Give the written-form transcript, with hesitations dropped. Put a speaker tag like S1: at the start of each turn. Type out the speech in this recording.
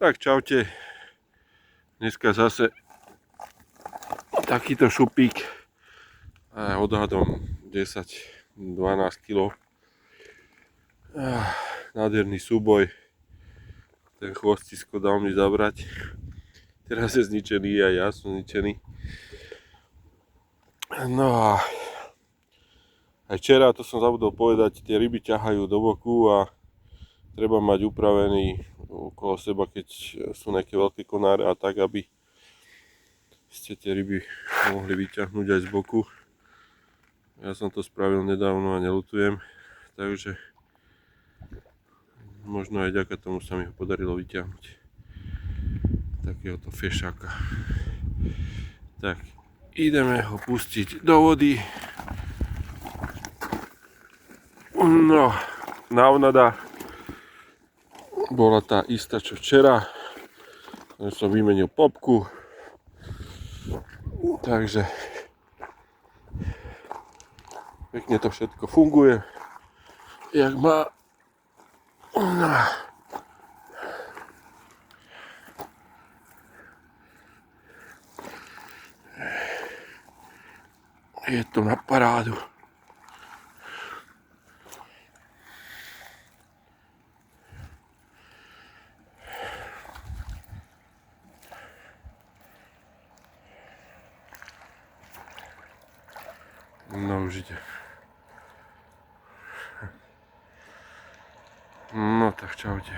S1: Tak čaute, dneska zase takýto šupík odhadom 10-12 kg. Nádherný súboj, ten chvostisko dal mi zabrať, teraz je zničený a ja som zničený. No a aj včera, to som zabudol povedať, tie ryby ťahajú do boku a treba mať upravený okolo seba, keď sú nejaké veľké konáre a tak, aby ste tie ryby mohli vyťahnuť aj z boku. Ja som to spravil nedávno a neľutujem, takže možno aj vďaka tomu sa mi ho podarilo vyťahnuť takéhoto fešáka. Tak, ideme ho pustiť do vody. No, návnada bola tá istá, čo včera. Som vymenil popku. Takže pekne to všetko funguje, jak má. Je to na parádu. No už ide. No tak čaute.